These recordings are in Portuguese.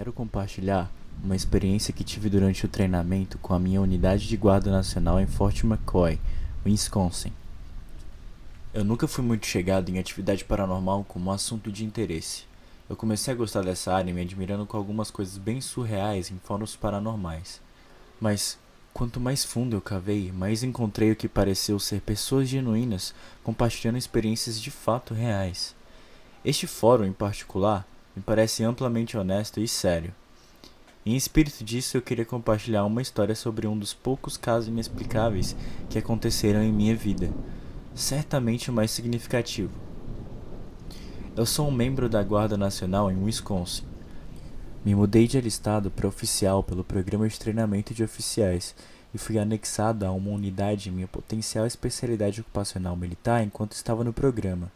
Quero compartilhar uma experiência que tive durante o treinamento com a minha unidade de guarda nacional em Fort McCoy, Wisconsin. Eu nunca fui muito chegado em atividade paranormal como um assunto de interesse. Eu comecei a gostar dessa área me admirando com algumas coisas bem surreais em fóruns paranormais. Mas, quanto mais fundo eu cavei, mais encontrei o que pareceu ser pessoas genuínas compartilhando experiências de fato reais. Este fórum em particular me parece amplamente honesto e sério. Em espírito disso, eu queria compartilhar uma história sobre um dos poucos casos inexplicáveis que aconteceram em minha vida, certamente o mais significativo. Eu sou um membro da Guarda Nacional em Wisconsin. Me mudei de alistado para oficial pelo programa de treinamento de oficiais e fui anexado a uma unidade em minha potencial especialidade ocupacional militar enquanto estava no programa.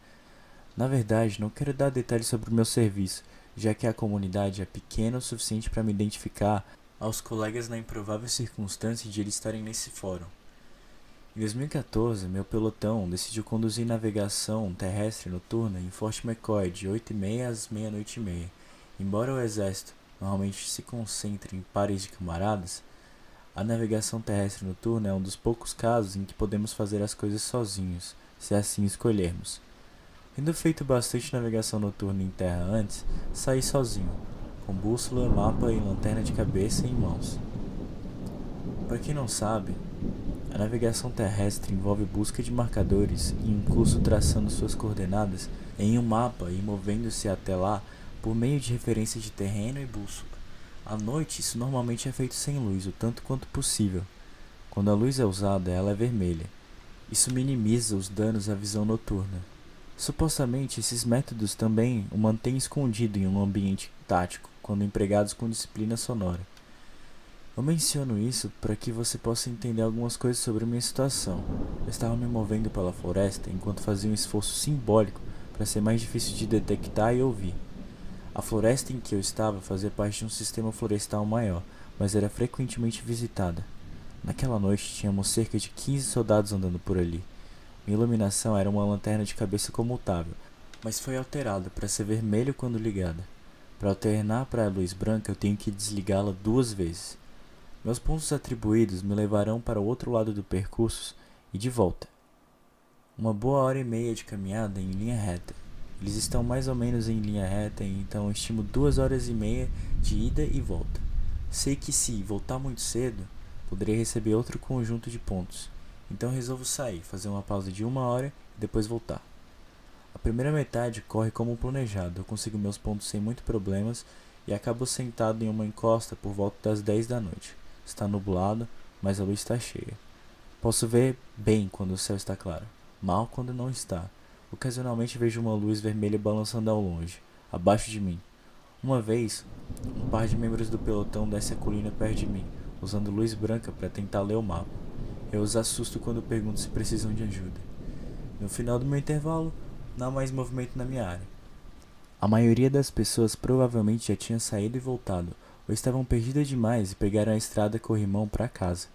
Na verdade, não quero dar detalhes sobre o meu serviço, já que a comunidade é pequena o suficiente para me identificar aos colegas na improvável circunstância de eles estarem nesse fórum. Em 2014, meu pelotão decidiu conduzir navegação terrestre noturna em Fort McCoy de 8h30 às meia-noite e meia. Embora o exército normalmente se concentre em pares de camaradas, a navegação terrestre noturna é um dos poucos casos em que podemos fazer as coisas sozinhos, se assim escolhermos. Tendo feito bastante navegação noturna em terra antes, saí sozinho, com bússola, mapa e lanterna de cabeça em mãos. Para quem não sabe, a navegação terrestre envolve busca de marcadores e um curso traçando suas coordenadas em um mapa e movendo-se até lá por meio de referência de terreno e bússola. À noite, isso normalmente é feito sem luz, o tanto quanto possível. Quando a luz é usada, ela é vermelha. Isso minimiza os danos à visão noturna. Supostamente, esses métodos também o mantêm escondido em um ambiente tático, quando empregados com disciplina sonora. Eu menciono isso para que você possa entender algumas coisas sobre minha situação. Eu estava me movendo pela floresta enquanto fazia um esforço simbólico para ser mais difícil de detectar e ouvir. A floresta em que eu estava fazia parte de um sistema florestal maior, mas era frequentemente visitada. Naquela noite, tínhamos cerca de 15 soldados andando por ali. Minha iluminação era uma lanterna de cabeça comutável, mas foi alterada para ser vermelho quando ligada. Para alternar para a luz branca, eu tenho que desligá-la 2 vezes. Meus pontos atribuídos me levarão para o outro lado do percurso e de volta. Uma boa hora e meia de caminhada em linha reta. Eles estão mais ou menos em linha reta, então estimo 2 horas e meia de ida e volta. Sei que se voltar muito cedo, poderei receber outro conjunto de pontos. Então resolvo sair, fazer uma pausa de 1 hora e depois voltar. A primeira metade corre como planejado, eu consigo meus pontos sem muito problemas e acabo sentado em uma encosta por volta das 10 da noite. Está nublado, mas a luz está cheia. Posso ver bem quando o céu está claro, mal quando não está. Ocasionalmente vejo uma luz vermelha balançando ao longe, abaixo de mim. Uma vez, um par de membros do pelotão desce a colina perto de mim, usando luz branca para tentar ler o mapa. Eu os assusto quando pergunto se precisam de ajuda. No final do meu intervalo, não há mais movimento na minha área. A maioria das pessoas provavelmente já tinha saído e voltado, ou estavam perdidas demais e pegaram a estrada corrimão para casa.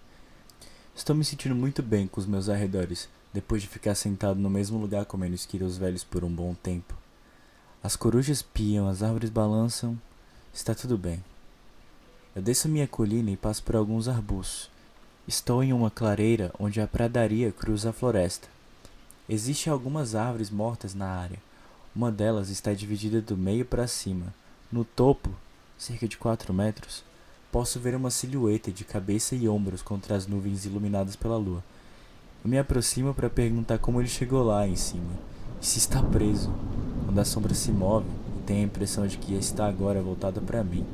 Estou me sentindo muito bem com os meus arredores, depois de ficar sentado no mesmo lugar comendo esquilos velhos por um bom tempo. As corujas piam, as árvores balançam, está tudo bem. Eu desço minha colina e passo por alguns arbustos. Estou em uma clareira onde a pradaria cruza a floresta. Existem algumas árvores mortas na área. Uma delas está dividida do meio para cima. No topo, cerca de 4 metros, posso ver uma silhueta de cabeça e ombros contra as nuvens iluminadas pela lua. Eu me aproximo para perguntar como ele chegou lá em cima e se está preso. Quando a sombra se move, tenho a impressão de que está agora voltada para mim.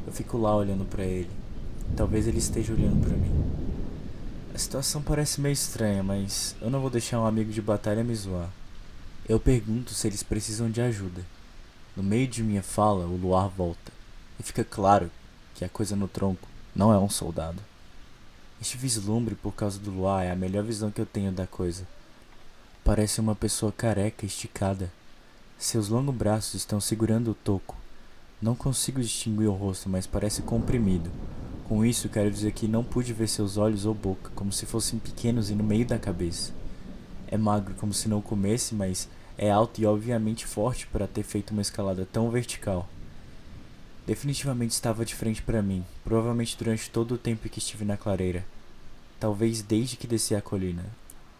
Eu fico lá olhando para ele. Talvez ele esteja olhando para mim. A situação parece meio estranha, mas eu não vou deixar um amigo de batalha me zoar. Eu pergunto se eles precisam de ajuda. No meio de minha fala, o luar volta, e fica claro que a coisa no tronco não é um soldado. Este vislumbre por causa do luar é a melhor visão que eu tenho da coisa. Parece uma pessoa careca esticada. Seus longos braços estão segurando o toco. Não consigo distinguir o rosto, mas parece comprimido. Com isso, quero dizer que não pude ver seus olhos ou boca, como se fossem pequenos e no meio da cabeça. É magro como se não comesse, mas é alto e obviamente forte para ter feito uma escalada tão vertical. Definitivamente estava de frente para mim, provavelmente durante todo o tempo que estive na clareira. Talvez desde que desci a colina.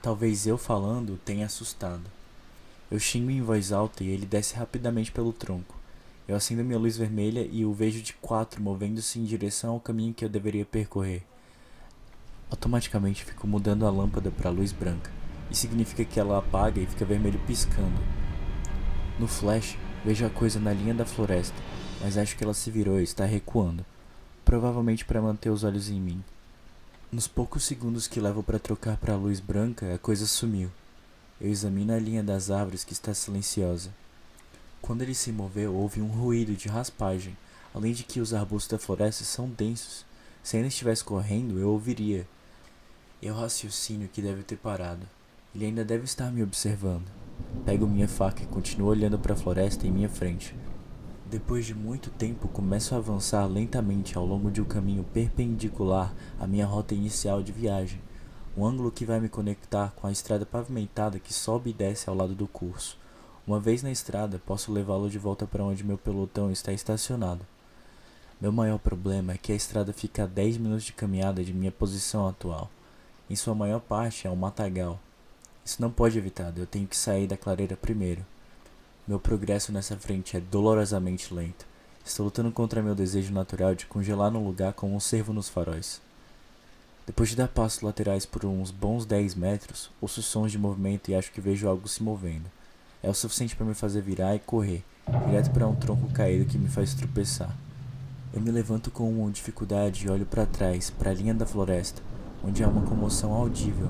Talvez eu falando o tenha assustado. Eu xingo em voz alta e ele desce rapidamente pelo tronco. Eu acendo minha luz vermelha e o vejo de quatro movendo-se em direção ao caminho que eu deveria percorrer. Automaticamente fico mudando a lâmpada para luz branca. Isso significa que ela apaga e fica vermelho piscando. No flash, vejo a coisa na linha da floresta, mas acho que ela se virou e está recuando, provavelmente para manter os olhos em mim. Nos poucos segundos que levo para trocar para a luz branca, a coisa sumiu. Eu examino a linha das árvores que está silenciosa. Quando ele se moveu, houve um ruído de raspagem, além de que os arbustos da floresta são densos. Se ainda estivesse correndo, eu ouviria. Eu raciocino que deve ter parado. Ele ainda deve estar me observando. Pego minha faca e continuo olhando para a floresta em minha frente. Depois de muito tempo, começo a avançar lentamente ao longo de um caminho perpendicular à minha rota inicial de viagem, um ângulo que vai me conectar com a estrada pavimentada que sobe e desce ao lado do curso. Uma vez na estrada, posso levá-lo de volta para onde meu pelotão está estacionado. Meu maior problema é que a estrada fica a 10 minutos de caminhada de minha posição atual. Em sua maior parte é um matagal. Isso não pode evitar, eu tenho que sair da clareira primeiro. Meu progresso nessa frente é dolorosamente lento. Estou lutando contra meu desejo natural de congelar no lugar como um cervo nos faróis. Depois de dar passos laterais por uns bons 10 metros, ouço sons de movimento e acho que vejo algo se movendo. É o suficiente para me fazer virar e correr, direto para um tronco caído que me faz tropeçar. Eu me levanto com uma dificuldade e olho para trás, para a linha da floresta, onde há uma comoção audível.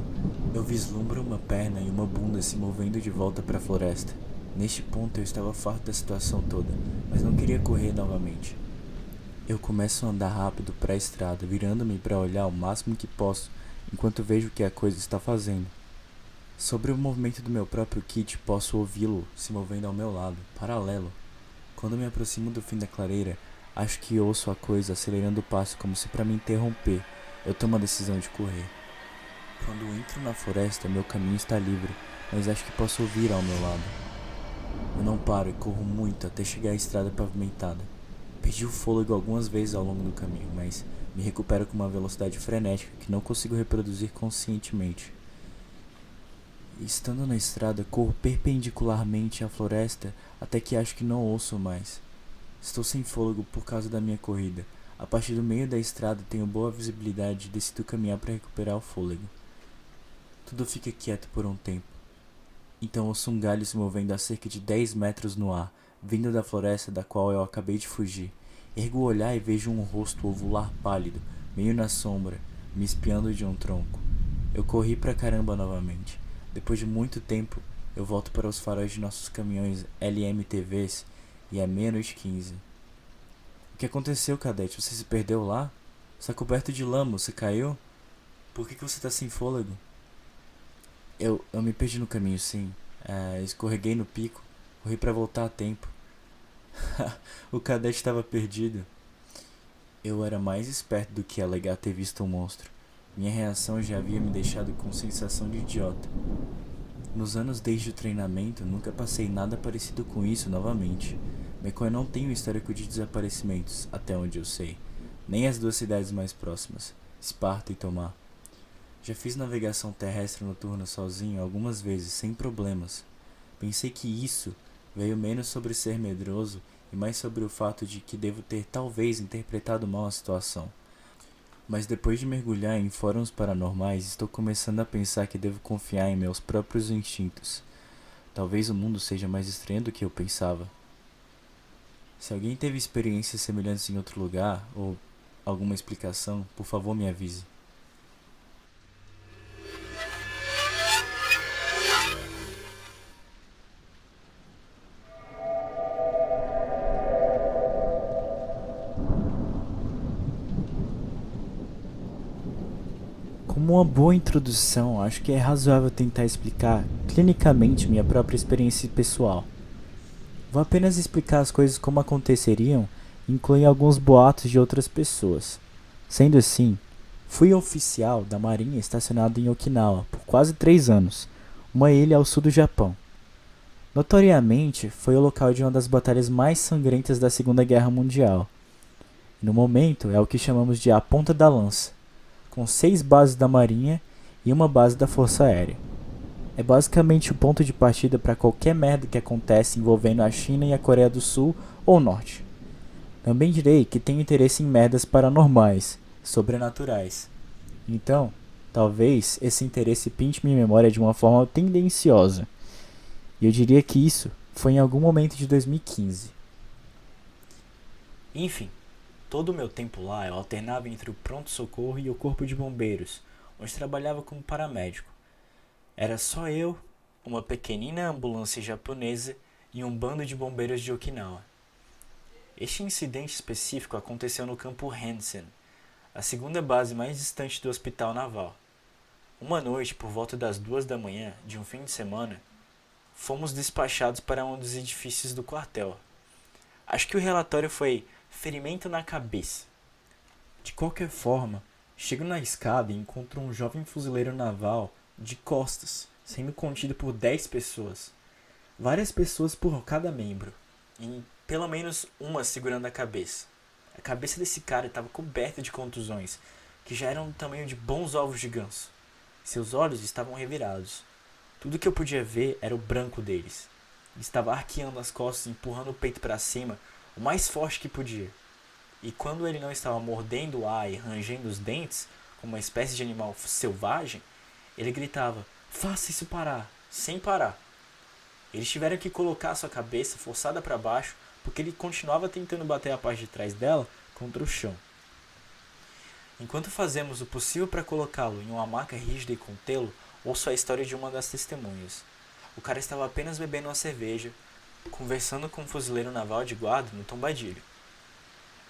Eu vislumbro uma perna e uma bunda se movendo de volta para a floresta. Neste ponto eu estava farto da situação toda, mas não queria correr novamente. Eu começo a andar rápido para a estrada, virando-me para olhar o máximo que posso, enquanto vejo o que a coisa está fazendo. Sobre o movimento do meu próprio kit, posso ouvi-lo se movendo ao meu lado, paralelo. Quando me aproximo do fim da clareira, acho que ouço a coisa acelerando o passo como se para me interromper. Eu tomo a decisão de correr. Quando entro na floresta, meu caminho está livre, mas acho que posso ouvir ao meu lado. Eu não paro e corro muito até chegar à estrada pavimentada. Perdi o fôlego algumas vezes ao longo do caminho, mas me recupero com uma velocidade frenética que não consigo reproduzir conscientemente. Estando na estrada, corro perpendicularmente à floresta até que acho que não ouço mais. Estou sem fôlego por causa da minha corrida. A partir do meio da estrada tenho boa visibilidade e decido caminhar para recuperar o fôlego. Tudo fica quieto por um tempo. Então ouço um galho se movendo a cerca de 10 metros no ar, vindo da floresta da qual eu acabei de fugir. Ergo o olhar e vejo um rosto ovular pálido, meio na sombra, me espiando de um tronco. Eu corri pra caramba novamente. Depois de muito tempo, eu volto para os faróis de nossos caminhões LMTVs e é 00:15. O que aconteceu, cadete? Você se perdeu lá? Está coberto de lama, você caiu? Por que você está sem fôlego? Eu me perdi no caminho, sim. Escorreguei no pico. Corri para voltar a tempo. O cadete estava perdido. Eu era mais esperto do que alegar ter visto um monstro. Minha reação já havia me deixado com sensação de idiota. Nos anos desde o treinamento, nunca passei nada parecido com isso novamente. McCoy não tem um histórico de desaparecimentos, até onde eu sei. Nem as duas cidades mais próximas, Esparta e Tomar. Já fiz navegação terrestre noturna sozinho algumas vezes, sem problemas. Pensei que isso veio menos sobre ser medroso e mais sobre o fato de que devo ter talvez interpretado mal a situação. Mas depois de mergulhar em fóruns paranormais, estou começando a pensar que devo confiar em meus próprios instintos. Talvez o mundo seja mais estranho do que eu pensava. Se alguém teve experiências semelhantes em outro lugar, ou alguma explicação, por favor me avise. Como uma boa introdução, acho que é razoável tentar explicar clinicamente minha própria experiência pessoal. Vou apenas explicar as coisas como aconteceriam e incluir alguns boatos de outras pessoas. Sendo assim, fui oficial da Marinha estacionado em Okinawa por quase 3 anos, uma ilha ao sul do Japão. Notoriamente, foi o local de uma das batalhas mais sangrentas da Segunda Guerra Mundial. No momento, é o que chamamos de a ponta da lança, com 6 bases da Marinha e uma base da Força Aérea. É basicamente o ponto de partida para qualquer merda que acontece envolvendo a China e a Coreia do Sul ou Norte. Também direi que tenho interesse em merdas paranormais, sobrenaturais. Então, talvez esse interesse pinte minha memória de uma forma tendenciosa. E eu diria que isso foi em algum momento de 2015. Enfim, todo o meu tempo lá eu alternava entre o pronto-socorro e o corpo de bombeiros, onde trabalhava como paramédico. Era só eu, uma pequenina ambulância japonesa e um bando de bombeiros de Okinawa. Este incidente específico aconteceu no campo Hansen, a segunda base mais distante do hospital naval. Uma noite, por volta das 2 da manhã de um fim de semana, fomos despachados para um dos edifícios do quartel. Acho que o relatório foi ferimento na cabeça. De qualquer forma, chego na escada e encontro um jovem fuzileiro naval de costas, sendo contido por 10 pessoas. Várias pessoas por cada membro, e pelo menos uma segurando a cabeça. A cabeça desse cara estava coberta de contusões, que já eram do tamanho de bons ovos de ganso. Seus olhos estavam revirados. Tudo que eu podia ver era o branco deles. Ele estava arqueando as costas, empurrando o peito para cima, o mais forte que podia. E quando ele não estava mordendo o ar e rangendo os dentes, como uma espécie de animal selvagem, ele gritava, faça isso parar, sem parar. Eles tiveram que colocar sua cabeça forçada para baixo, porque ele continuava tentando bater a parte de trás dela contra o chão. Enquanto fazemos o possível para colocá-lo em uma maca rígida e contê-lo, ouço a história de uma das testemunhas. O cara estava apenas bebendo uma cerveja, conversando com um fuzileiro naval de guarda no tombadilho.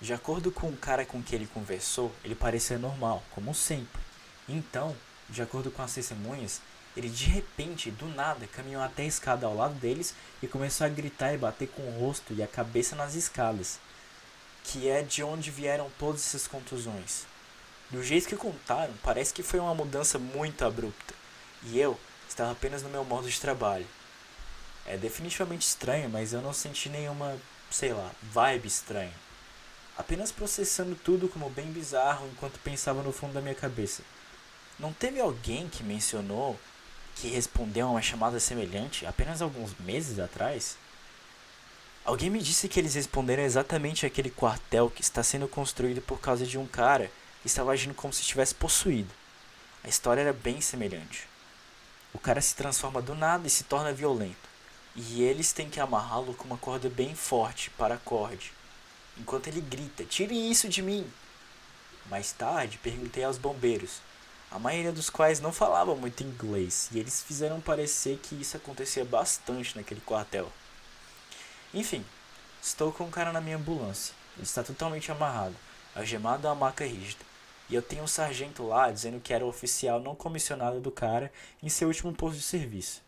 De acordo com o cara com que ele conversou, ele parecia normal, como sempre. Então, de acordo com as testemunhas, ele de repente, do nada, caminhou até a escada ao lado deles e começou a gritar e bater com o rosto e a cabeça nas escadas, que é de onde vieram todas essas contusões. Do jeito que contaram, parece que foi uma mudança muito abrupta, e eu estava apenas no meu modo de trabalho. É definitivamente estranho, mas eu não senti nenhuma, vibe estranha. Apenas processando tudo como bem bizarro enquanto pensava no fundo da minha cabeça. Não teve alguém que mencionou que respondeu a uma chamada semelhante apenas alguns meses atrás? Alguém me disse que eles responderam exatamente àquele quartel que está sendo construído por causa de um cara que estava agindo como se estivesse possuído. A história era bem semelhante. O cara se transforma do nada e se torna violento. E eles têm que amarrá-lo com uma corda bem forte, paracorde. Enquanto ele grita, tirem isso de mim! Mais tarde, perguntei aos bombeiros, a maioria dos quais não falava muito inglês, e eles fizeram parecer que isso acontecia bastante naquele quartel. Enfim, estou com um cara na minha ambulância. Ele está totalmente amarrado, algemado a uma maca rígida. E eu tenho um sargento lá dizendo que era o oficial não comissionado do cara em seu último posto de serviço.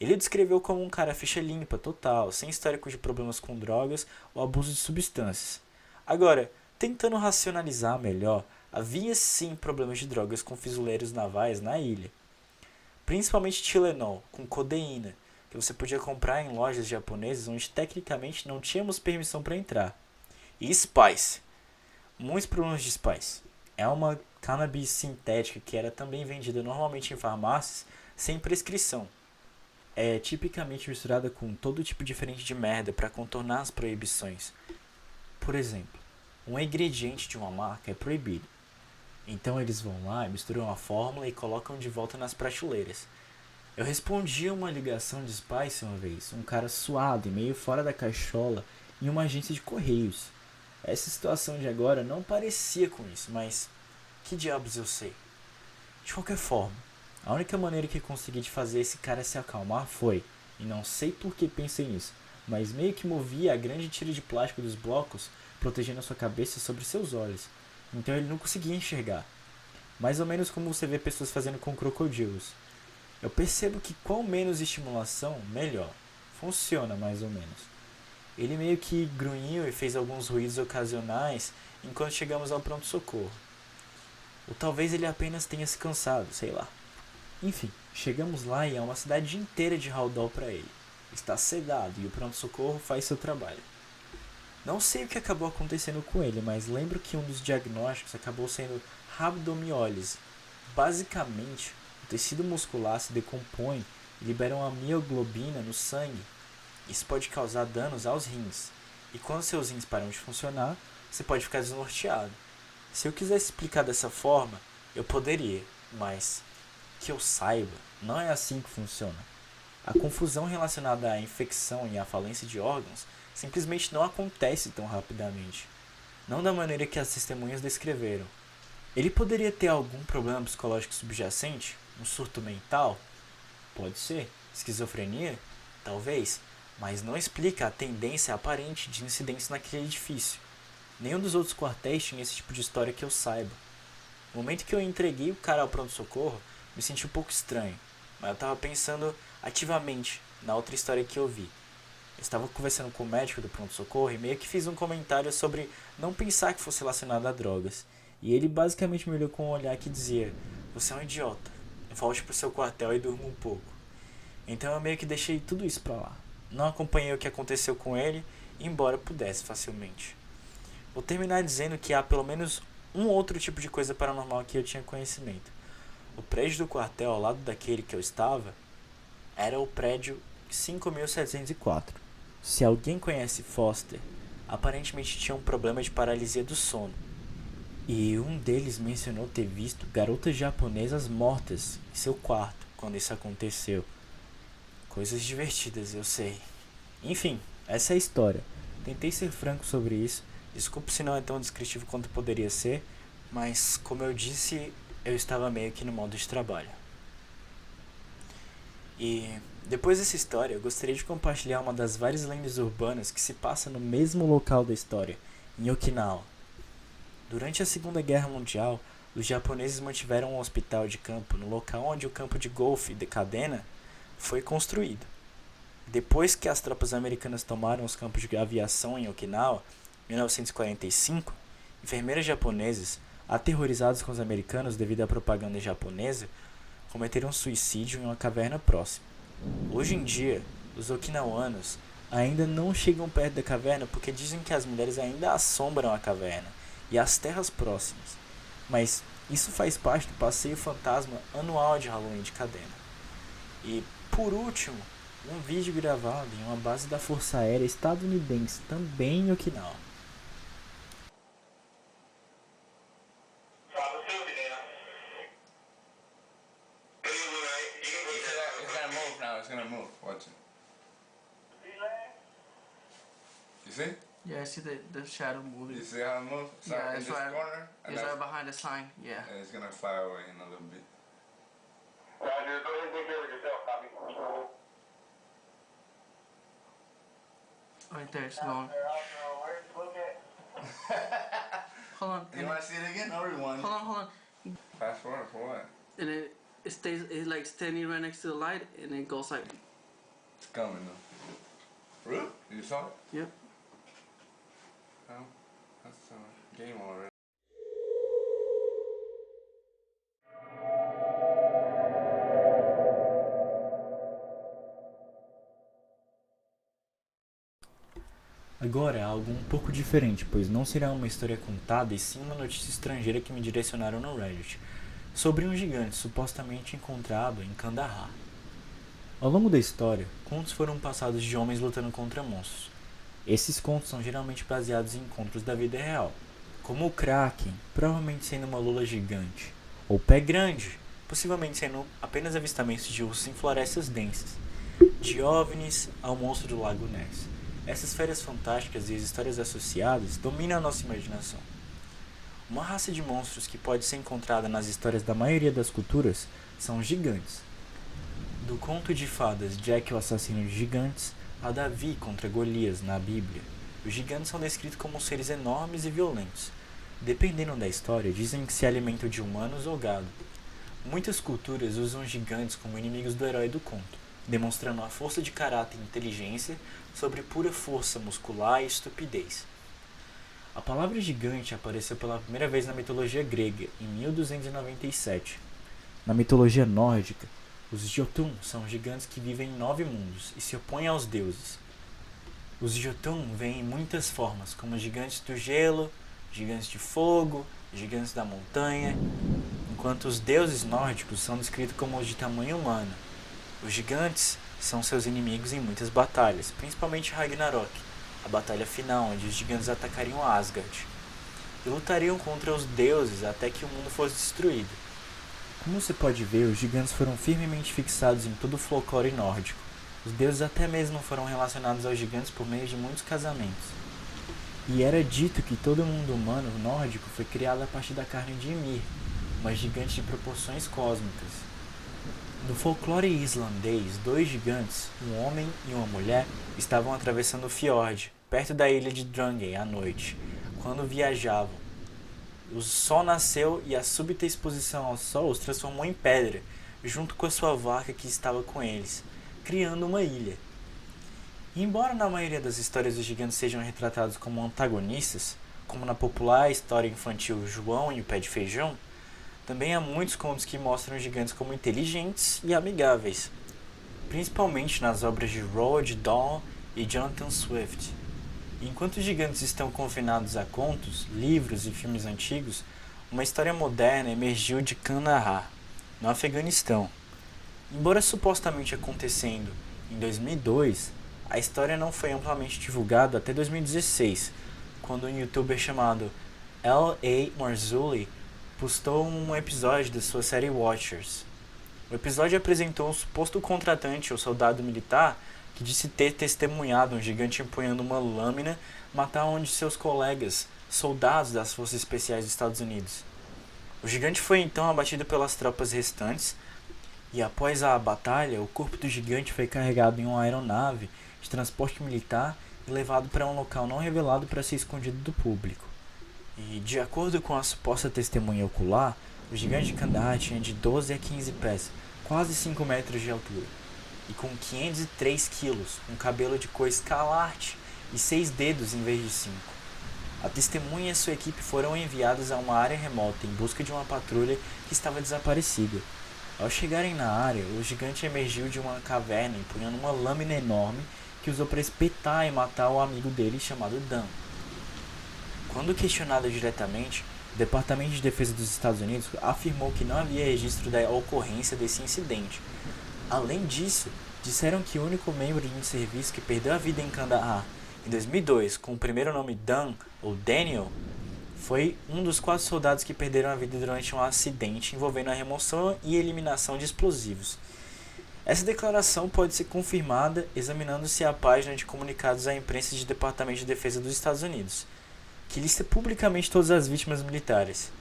Ele o descreveu como um cara ficha limpa, total, sem histórico de problemas com drogas ou abuso de substâncias. Agora, tentando racionalizar melhor, havia sim problemas de drogas com fuzileiros navais na ilha. Principalmente Tylenol, com codeína, que você podia comprar em lojas japonesas onde tecnicamente não tínhamos permissão para entrar. E Spice. Muitos problemas de Spice. É uma cannabis sintética que era também vendida normalmente em farmácias sem prescrição. É tipicamente misturada com todo tipo diferente de merda para contornar as proibições. Por exemplo, um ingrediente de uma marca é proibido. Então eles vão lá e misturam a fórmula e colocam de volta nas prateleiras. Eu respondi a uma ligação de Spice uma vez, um cara suado e meio fora da cachola em uma agência de correios. Essa situação de agora não parecia com isso, mas que diabos eu sei? De qualquer forma, a única maneira que consegui de fazer esse cara se acalmar foi, e não sei por que pensei nisso, mas meio que movia a grande tira de plástico dos blocos, protegendo a sua cabeça sobre seus olhos. Então ele não conseguia enxergar. Mais ou menos como você vê pessoas fazendo com crocodilos. Eu percebo que quanto menos estimulação, melhor. Funciona mais ou menos. Ele meio que grunhiu e fez alguns ruídos ocasionais enquanto chegamos ao pronto-socorro. Ou talvez ele apenas tenha se cansado, sei lá. Enfim, chegamos lá e há uma cidade inteira de Haldol para ele. Está sedado e o pronto-socorro faz seu trabalho. Não sei o que acabou acontecendo com ele, mas lembro que um dos diagnósticos acabou sendo rabdomiólise. Basicamente, o tecido muscular se decompõe e libera uma mioglobina no sangue. Isso pode causar danos aos rins. E quando seus rins param de funcionar, você pode ficar desnorteado. Se eu quisesse explicar dessa forma, eu poderia, mas que eu saiba, não é assim que funciona. A confusão relacionada à infecção e à falência de órgãos simplesmente não acontece tão rapidamente. Não da maneira que as testemunhas descreveram. Ele poderia ter algum problema psicológico subjacente? Um surto mental? Pode ser. Esquizofrenia? Talvez. Mas não explica a tendência aparente de incidentes naquele edifício. Nenhum dos outros quartéis tinha esse tipo de história que eu saiba. No momento que eu entreguei o cara ao pronto-socorro, me senti um pouco estranho. Mas eu estava pensando ativamente na outra história que eu vi. Eu estava conversando com o médico do pronto-socorro e meio que fiz um comentário sobre não pensar que fosse relacionado a drogas. E ele basicamente me olhou com um olhar que dizia: "Você é um idiota. Volte pro seu quartel e durma um pouco." Então eu meio que deixei tudo isso pra lá. Não acompanhei o que aconteceu com ele, embora pudesse facilmente. Vou terminar dizendo que há pelo menos um outro tipo de coisa paranormal que eu tinha conhecimento. O prédio do quartel ao lado daquele que eu estava era o prédio 5704. Se alguém conhece Foster, aparentemente tinha um problema de paralisia do sono. E um deles mencionou ter visto garotas japonesas mortas em seu quarto quando isso aconteceu. Coisas divertidas, eu sei. Enfim, essa é a história. Tentei ser franco sobre isso. Desculpe se não é tão descritivo quanto poderia ser, mas como eu disse, eu estava meio que no modo de trabalho. E depois dessa história, eu gostaria de compartilhar uma das várias lendas urbanas que se passa no mesmo local da história, em Okinawa. Durante a Segunda Guerra Mundial, os japoneses mantiveram um hospital de campo no local onde o campo de golfe de Kadena foi construído. Depois que as tropas americanas tomaram os campos de aviação em Okinawa, em 1945, enfermeiras japonesas, aterrorizadas com os americanos devido à propaganda japonesa, cometeram suicídio em uma caverna próxima. Hoje em dia, os okinawanos ainda não chegam perto da caverna porque dizem que as mulheres ainda assombram a caverna e as terras próximas. Mas isso faz parte do passeio fantasma anual de Halloween de Kadena. E, por último, um vídeo gravado em uma base da Força Aérea estadunidense, também em Okinawa. It's gonna move. Watch it. You see? Yeah, I see the shadow moving. You see how it moves? So Yeah, in it's this right. corner, and It's that's- right behind the sign. Yeah. and it's gonna fly away in a little bit. Roger, go ahead and take care of yourself, copy. Right there, it's going. Where's the look at? Hold on. You wanna see it again? Or rewind? Hold on. Fast forward for what? And it stays. It's like standing right next to the light, and it goes like. It's coming though. Really? You saw it? Yep. Oh, that's game already. Agora é algo um pouco diferente, pois não será uma história contada e sim uma notícia estrangeira que me direcionaram no Reddit, sobre um gigante supostamente encontrado em Kandahar. Ao longo da história, contos foram passados de homens lutando contra monstros. Esses contos são geralmente baseados em encontros da vida real, como o Kraken, provavelmente sendo uma lula gigante, ou Pé Grande, possivelmente sendo apenas avistamentos de ursos em florestas densas, de OVNIs ao monstro do Lago Ness. Essas férias fantásticas e as histórias associadas dominam a nossa imaginação. Uma raça de monstros que pode ser encontrada nas histórias da maioria das culturas são os gigantes. Do conto de fadas Jack o Assassino de Gigantes a Davi contra Golias na Bíblia, os gigantes são descritos como seres enormes e violentos. Dependendo da história, dizem que se alimentam de humanos ou gado. Muitas culturas usam gigantes como inimigos do herói do conto, demonstrando a força de caráter e inteligência sobre pura força muscular e estupidez. A palavra gigante apareceu pela primeira vez na mitologia grega, em 1297. Na mitologia nórdica, os Jotun são gigantes que vivem em 9 mundos e se opõem aos deuses. Os Jotun vêm em muitas formas, como gigantes do gelo, gigantes de fogo, gigantes da montanha, enquanto os deuses nórdicos são descritos como os de tamanho humano. Os gigantes são seus inimigos em muitas batalhas, principalmente Ragnarok, a batalha final onde os gigantes atacariam Asgard e lutariam contra os deuses até que o mundo fosse destruído. Como você pode ver, os gigantes foram firmemente fixados em todo o folclore nórdico. Os deuses até mesmo foram relacionados aos gigantes por meio de muitos casamentos. E era dito que todo o mundo humano nórdico foi criado a partir da carne de Ymir, uma gigante de proporções cósmicas. No folclore islandês, 2 gigantes, um homem e uma mulher, estavam atravessando o fiord, perto da ilha de Drangey, à noite, quando viajavam. O sol nasceu e a súbita exposição ao sol os transformou em pedra, junto com a sua vaca que estava com eles, criando uma ilha. E embora na maioria das histórias os gigantes sejam retratados como antagonistas, como na popular história infantil João e o Pé de Feijão, também há muitos contos que mostram os gigantes como inteligentes e amigáveis, principalmente nas obras de Roald Dahl e Jonathan Swift. Enquanto os gigantes estão confinados a contos, livros e filmes antigos, uma história moderna emergiu de Kandahar, no Afeganistão. Embora supostamente acontecendo em 2002, a história não foi amplamente divulgada até 2016, quando um youtuber chamado L.A. Marzulli postou um episódio da sua série Watchers. O episódio apresentou um suposto contratante ou soldado militar que disse ter testemunhado um gigante empunhando uma lâmina matar um de seus colegas, soldados das Forças Especiais dos Estados Unidos. O gigante foi então abatido pelas tropas restantes, e após a batalha, o corpo do gigante foi carregado em uma aeronave de transporte militar e levado para um local não revelado para ser escondido do público. E, de acordo com a suposta testemunha ocular, o gigante de Kandahar tinha de 12 a 15 pés, quase 5 metros de altura, e com 503 quilos, um cabelo de cor escarlate e 6 dedos em vez de 5. A testemunha e sua equipe foram enviados a uma área remota em busca de uma patrulha que estava desaparecida. Ao chegarem na área, o gigante emergiu de uma caverna empunhando uma lâmina enorme que usou para espetar e matar o amigo dele chamado Dan. Quando questionado diretamente, o Departamento de Defesa dos Estados Unidos afirmou que não havia registro da ocorrência desse incidente. Além disso, disseram que o único membro de um serviço que perdeu a vida em Kandahar em 2002, com o primeiro nome Dan ou Daniel, foi um dos 4 soldados que perderam a vida durante um acidente envolvendo a remoção e eliminação de explosivos. Essa declaração pode ser confirmada examinando-se a página de comunicados à imprensa do Departamento de Defesa dos Estados Unidos, que lista publicamente todas as vítimas militares.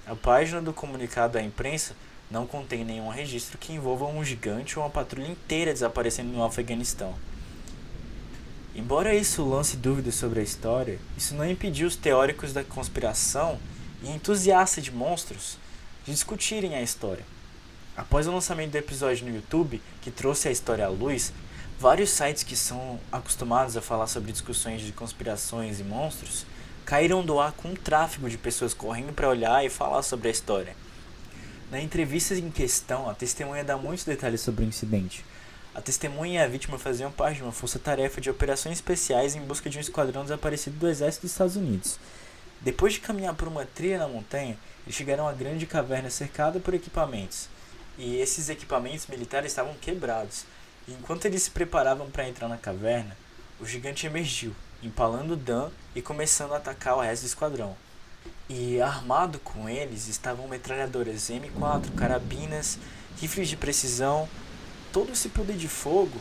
A página do comunicado à imprensa não contém nenhum registro que envolva um gigante ou uma patrulha inteira desaparecendo no Afeganistão. Embora isso lance dúvidas sobre a história, isso não impediu os teóricos da conspiração e entusiastas de monstros de discutirem a história. Após o lançamento do episódio no YouTube, que trouxe a história à luz, vários sites que são acostumados a falar sobre discussões de conspirações e monstros caíram do ar com um tráfego de pessoas correndo para olhar e falar sobre a história. Na entrevista em questão, a testemunha dá muitos detalhes sobre o incidente. A testemunha e a vítima faziam parte de uma força-tarefa de operações especiais em busca de um esquadrão desaparecido do exército dos Estados Unidos. Depois de caminhar por uma trilha na montanha, eles chegaram a uma grande caverna cercada por equipamentos. E esses equipamentos militares estavam quebrados. E enquanto eles se preparavam para entrar na caverna, o gigante emergiu, empalando Dan e começando a atacar o resto do esquadrão. E armado com eles estavam metralhadoras M4, carabinas, rifles de precisão. Todo esse poder de fogo,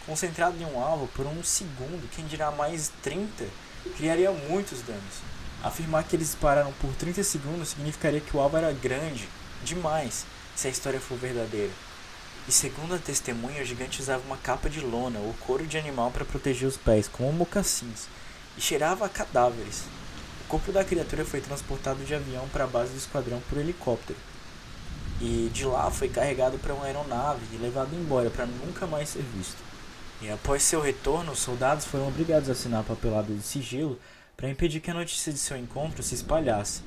concentrado em um alvo por um segundo, quem dirá mais 30, criaria muitos danos. Afirmar que eles pararam por 30 segundos significaria que o alvo era grande, demais, se a história for verdadeira. E segundo a testemunha, o gigante usava uma capa de lona ou couro de animal para proteger os pés, como mocassins, e cheirava a cadáveres. O corpo da criatura foi transportado de avião para a base do esquadrão por helicóptero. E de lá foi carregado para uma aeronave e levado embora para nunca mais ser visto. E após seu retorno, os soldados foram obrigados a assinar papelada de sigilo para impedir que a notícia de seu encontro se espalhasse.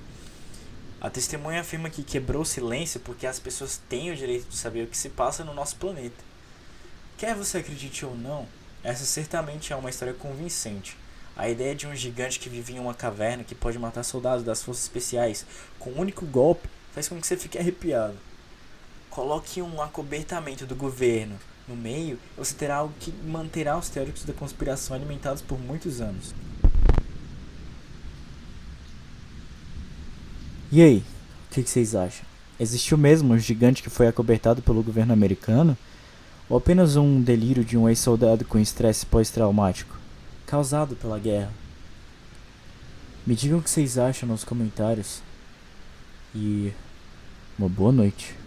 A testemunha afirma que quebrou o silêncio porque as pessoas têm o direito de saber o que se passa no nosso planeta. Quer você acredite ou não, Essa certamente é uma história convincente. A ideia de um gigante que vive em uma caverna que pode matar soldados das forças especiais com um único golpe faz com que você fique arrepiado. Coloque um acobertamento do governo no meio e você terá algo que manterá os teóricos da conspiração alimentados por muitos anos. E aí, o que vocês acham? Existiu mesmo um gigante que foi acobertado pelo governo americano? Ou apenas um delírio de um ex-soldado com estresse pós-traumático, causado pela guerra? Me digam o que vocês acham nos comentários. E uma boa noite.